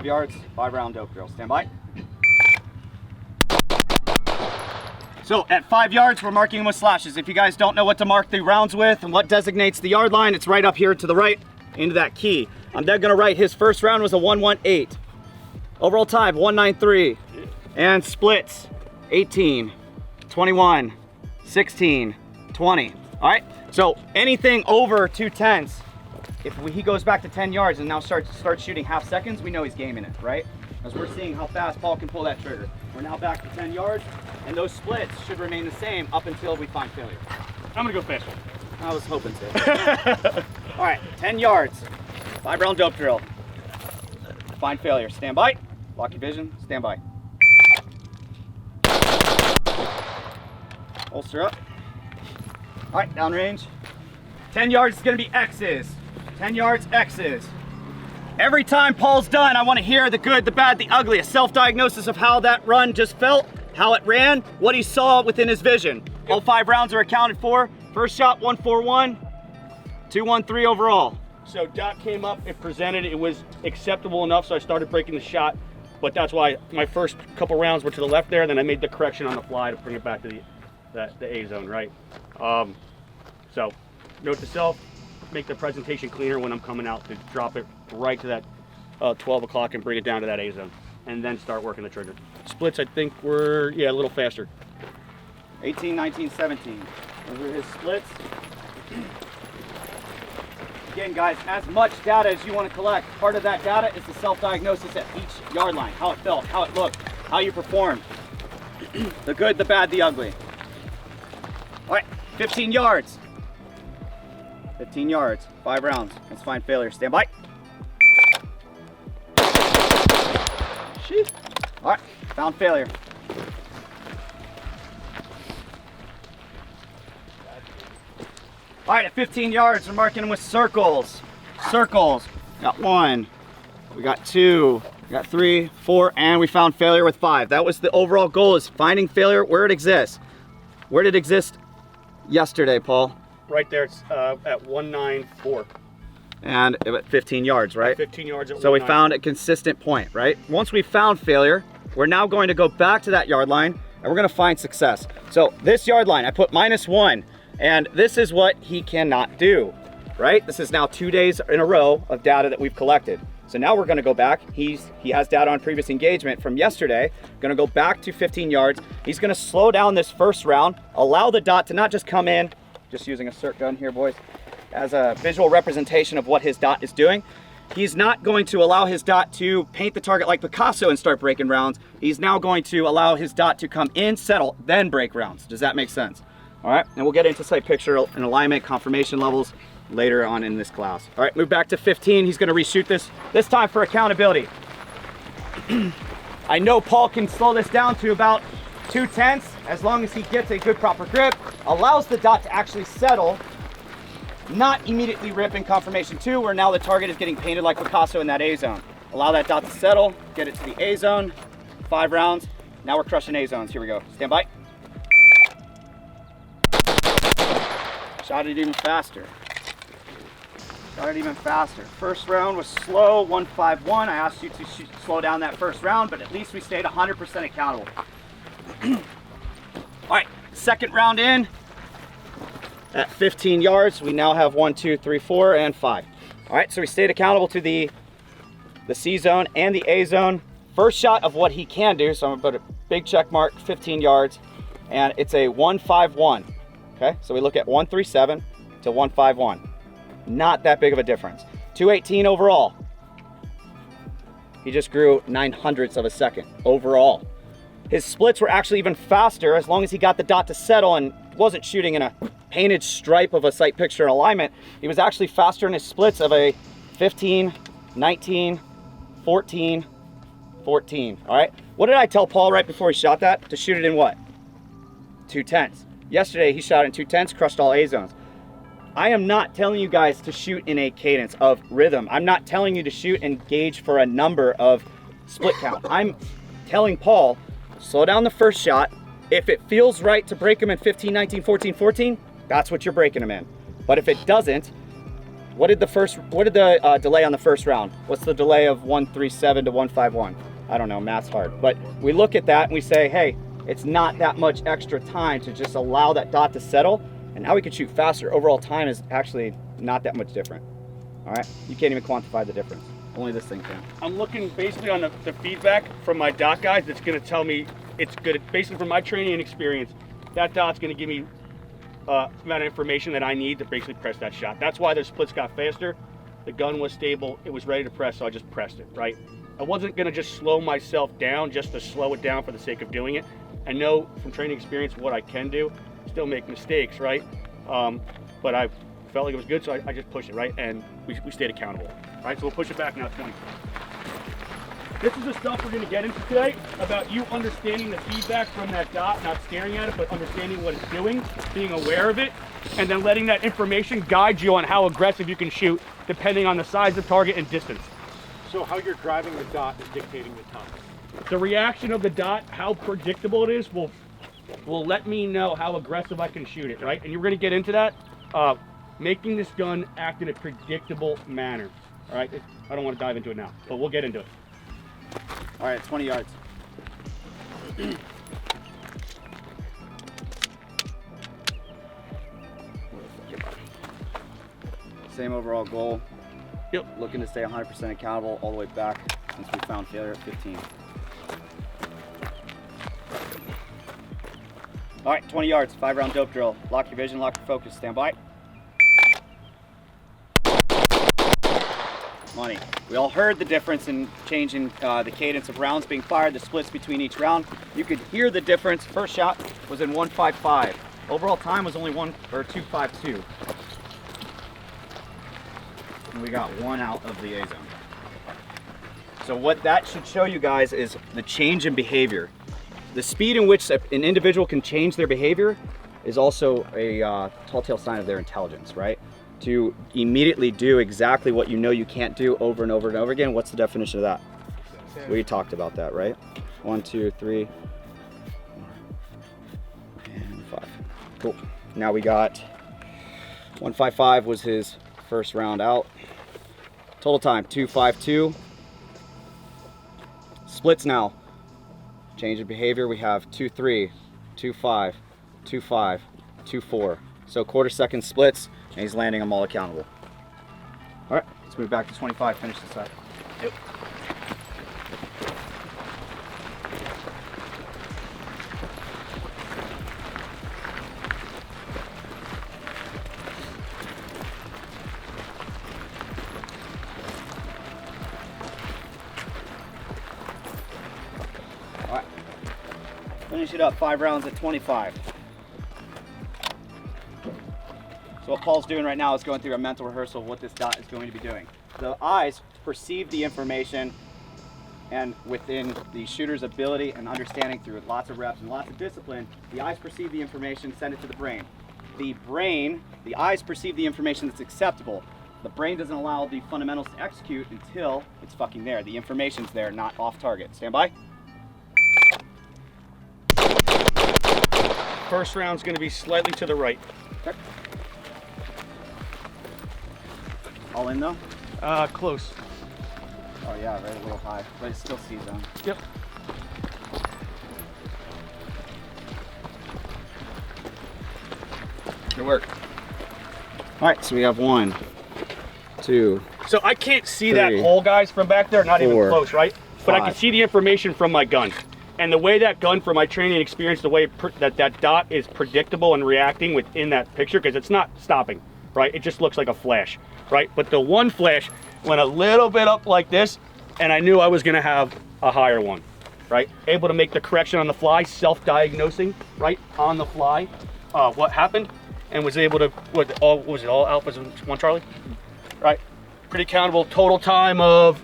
5 yards, 5-round dope drill. Stand by. So at 5 yards, we're marking them with slashes. If you guys don't know what to mark the rounds with and what designates the yard line, it's right up here to the right into that key. I'm then gonna write his first round was a 118. Overall time, 193. And splits, 18, 21, 16, 20. All right, so anything over 2 tenths, if he goes back to 10 yards and now starts shooting half seconds, we know he's gaming it, right? As we're seeing how fast Paul can pull that trigger. We're now back to 10 yards, and those splits should remain the same up until we find failure. I'm gonna go faster. I was hoping to. All right, 10 yards, 5-round dope drill. Find failure, stand by. Lock your vision, stand by. Holster up. All right, downrange. 10 yards is gonna be X's. 10 yards, X's. Every time Paul's done, I wanna hear the good, the bad, the ugly, a self-diagnosis of how that run just felt, how it ran, what he saw within his vision. All 5 rounds are accounted for. First shot, 141, 213 overall. So dot came up, it presented, it was acceptable enough, so I started breaking the shot, but that's why my first couple rounds were to the left there, then I made the correction on the fly to bring it back to the A zone, right? So note to self, make the presentation cleaner when I'm coming out to drop it right to that 12 o'clock and bring it down to that A zone, and then start working the trigger. Splits, I think, were, yeah, a little faster. 18, 19, 17. Those are his splits. Again, guys, as much data as you want to collect, part of that data is the self-diagnosis at each yard line, how it felt, how it looked, how you performed. The good, the bad, the ugly. All right, 15 yards. 15 yards, 5 rounds. Let's find failure. Stand by. All right, found failure. All right, at 15 yards, we're marking them with circles. Circles. Got 1, we got 2, we got 3, 4, and we found failure with 5. That was the overall goal, is finding failure where it exists. Where did it exist yesterday, Paul? Right there, it's at 194. And at 15 yards, right? At 15 yards at So we found a consistent point, right? Once we found failure, we're now going to go back to that yard line and we're gonna find success. So this yard line, I put -1, and this is what he cannot do, right? This is now 2 days in a row of data that we've collected. So now we're gonna go back. He has data on previous engagement from yesterday. Gonna go back to 15 yards. He's gonna slow down this first round, allow the dot to not just come in, just using a circ gun here, boys, as a visual representation of what his dot is doing. He's not going to allow his dot to paint the target like Picasso and start breaking rounds. He's now going to allow his dot to come in, settle, then break rounds. Does that make sense? All right, and we'll get into sight picture and alignment, confirmation levels later on in this class. All right, move back to 15. He's gonna reshoot this time for accountability. I know Paul can slow this down to about 2 tenths as long as he gets a good proper grip, allows the dot to actually settle, not immediately rip in confirmation 2, where now the target is getting painted like Picasso in that A zone. Allow that dot to settle, get it to the A zone, 5 rounds. Now we're crushing A zones. Here we go. Stand by. Shot it even faster. Shot it even faster. First round was slow, 151. I asked you to slow down that first round, but at least we stayed 100% accountable. All right, second round in. At 15 yards, we now have 1, 2, 3, 4, and 5. All right, so we stayed accountable to the C zone and the A zone. First shot of what he can do, so I'm gonna put a big check mark, 15 yards, and it's a 151. Okay, so we look at 137 to 151. Not that big of a difference. 218 overall. He just grew 900ths of a second overall. His splits were actually even faster as long as he got the dot to settle and wasn't shooting in a painted stripe of a sight picture and alignment. He was actually faster in his splits of a 15, 19, 14, 14. All right, what did I tell Paul right before he shot that? To shoot it in what? 2 tenths. Yesterday he shot in 2 tenths, crushed all A zones. I am not telling you guys to shoot in a cadence of rhythm. I'm not telling you to shoot and gauge for a number of split count. I'm telling Paul, slow down the first shot. If it feels right to break him in 15, 19, 14, 14, that's what you're breaking him in. But if it doesn't, What did the delay on the first round? What's the delay of 137 to 151? I don't know, math's hard. But we look at that and we say, hey, it's not that much extra time to just allow that dot to settle, and now we can shoot faster. Overall time is actually not that much different. All right, you can't even quantify the difference. Only this thing can. I'm looking basically on the feedback from my dot guys that's gonna tell me it's good. Basically from my training and experience, that dot's gonna give me amount of information that I need to basically press that shot. That's why the splits got faster. The gun was stable, it was ready to press, so I just pressed it, right? I wasn't gonna just slow myself down just to slow it down for the sake of doing it. I know from training experience what I can do, still make mistakes, right? But I felt like it was good, so I just pushed it, right? And we stayed accountable, right? So we'll push it back now, 20. This is the stuff we're gonna get into today, about you understanding the feedback from that dot, not staring at it, but understanding what it's doing, being aware of it, and then letting that information guide you on how aggressive you can shoot, depending on the size of target and distance. So how you're driving the dot is dictating the time. The reaction of the dot, how predictable it is, will let me know how aggressive I can shoot it, right? And you're gonna get into that, making this gun act in a predictable manner, all right? I don't wanna dive into it now, but we'll get into it. All right, 20 yards. Same overall goal. Yep. Looking to stay 100% accountable all the way back since we found failure at 15. All right, 20 yards, 5-round dope drill. Lock your vision, lock your focus, stand by. Money. We all heard the difference in changing the cadence of rounds being fired, the splits between each round. You could hear the difference. First shot was in 155. Overall time was only 252. And we got one out of the A zone. So what that should show you guys is the change in behavior. The speed in which an individual can change their behavior is also a telltale sign of their intelligence, right? To immediately do exactly what you know you can't do over and over and over again. What's the definition of that? We talked about that, right? 1, 2, 3, 4, and 5. Cool. Now we got 155 was his first round out. Total time 252. Splits now. Change of behavior. We have 2-3, 2-5, 2-5, 2-4. So quarter second splits. And he's landing them all accountable. All right, let's move back to 25, finish this up. Yep. All right, finish it up, 5 rounds at 25. So what Paul's doing right now is going through a mental rehearsal of what this dot is going to be doing. The eyes perceive the information, and within the shooter's ability and understanding through lots of reps and lots of discipline, the eyes perceive the information, send it to the brain. The eyes perceive the information that's acceptable. The brain doesn't allow the fundamentals to execute until it's fucking there. The information's there, not off target. Stand by. First round's gonna be slightly to the right. Okay. All in though? Close. Oh yeah, right, a little high, but it's still C-zone. Yep. Good work. All right, so we have 1, 2. So I can't see 3, that hole, guys, from back there, not 4, even close, right? But I 5. can see the information from my gun. And the way that gun, from my training experience, the way that dot is predictable and reacting within that picture, because it's not stopping, right? It just looks like a flash, right? But the one flash went a little bit up like this, and I knew I was gonna have a higher one, right? Able to make the correction on the fly, self-diagnosing, right, on the fly, what happened, and was able to, all alphas and 1 Charlie? Right, pretty countable. Total time of,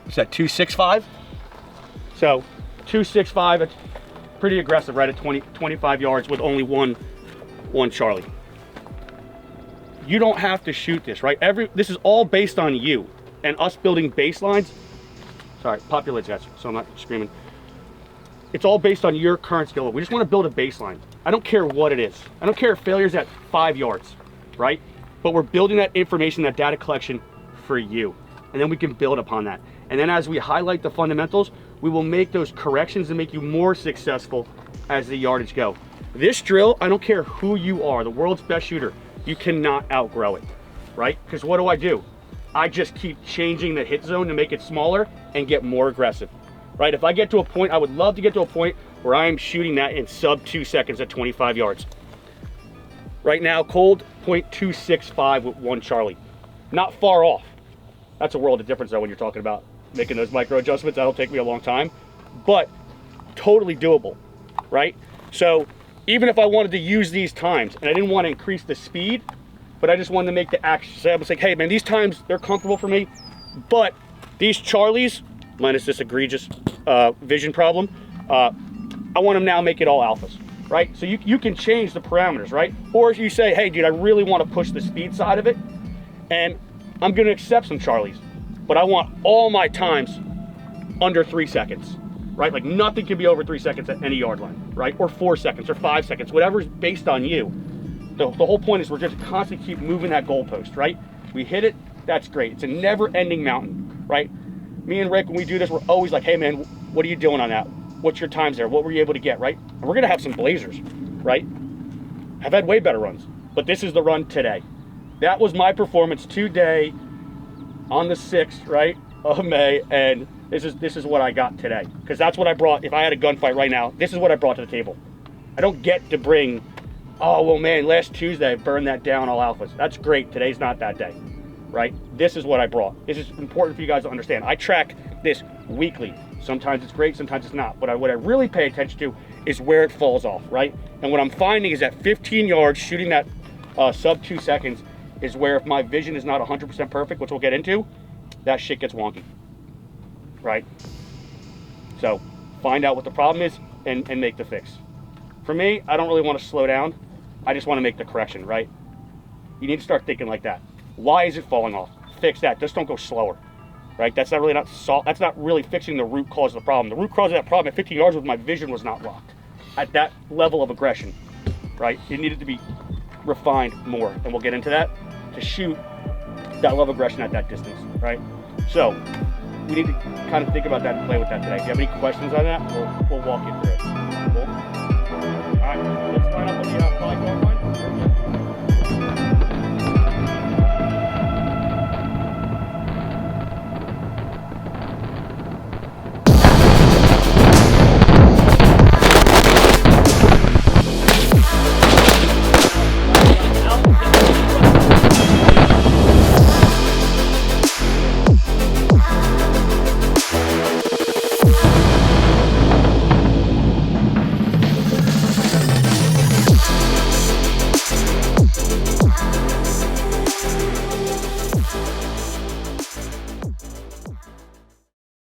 what's that, 265? So 265, it's pretty aggressive, right, at 25 yards with only one Charlie. You don't have to shoot this, right? This is all based on you and us building baselines. Sorry, pop your lids, guys, so I'm not screaming. It's all based on your current skill level. We just want to build a baseline. I don't care what it is. I don't care if failure's at 5 yards, right? but we're building that information, that data collection for you. And then we can build upon that. And then as we highlight the fundamentals, we will make those corrections and make you more successful as the yardage go. This drill, I don't care who you are, the world's best shooter, you cannot outgrow it, right? Because what do? I just keep changing the hit zone to make it smaller and get more aggressive, right? If I get to a point, I would love to get to a point where I am shooting that in sub 2 seconds at 25 yards. Right now, cold, 0.265 with 1 Charlie. Not far off. That's a world of difference though when you're talking about making those micro adjustments. That'll take me a long time, but totally doable, right? So even if I wanted to use these times and I didn't want to increase the speed, but I just wanted to make the action. So I was like, hey man, these times, they're comfortable for me, but these Charlies, minus this egregious vision problem, I want them now make it all alphas, right? So you can change the parameters, right? Or if you say, hey dude, I really want to push the speed side of it, and I'm gonna accept some Charlies, but I want all my times under 3 seconds, right? Like nothing can be over 3 seconds at any yard line, right? Or 4 seconds or 5 seconds, whatever's based on you. The whole point is we're just constantly keep moving that goalpost, right? We hit it, that's great. It's a never ending mountain, right? Me and Rick, when we do this, we're always like, hey man, what are you doing on that? What's your times there? What were you able to get, right? And we're gonna have some blazers, right? I've had way better runs, but this is the run today. That was my performance today on the 6th, right, of May, and this is what I got today. Because that's what I brought. If I had a gunfight right now, this is what I brought to the table. I don't get to bring, oh, well, man, last Tuesday I burned that down all alphas. That's great. Today's not that day, right? This is what I brought. This is important for you guys to understand. I track this weekly. Sometimes it's great, sometimes it's not. But what I really pay attention to is where it falls off, right? And what I'm finding is that 15 yards, shooting that sub 2 seconds, is where if my vision is not 100% perfect, which we'll get into, that shit gets wonky, right? So find out what the problem is and make the fix. For me, I don't really want to slow down. I just want to make the correction, right? You need to start thinking like that. Why is it falling off? Fix that. Just don't go slower, right? That's not really fixing the root cause of the problem. The root cause of that problem at 15 yards was my vision was not locked at that level of aggression, right? It needed to be refined more, and we'll get into that, to shoot that level of aggression at that distance, right? So we need to kind of think about that and play with that today. If you have any questions on that, we'll walk you through it. Cool? All right, let's line up on the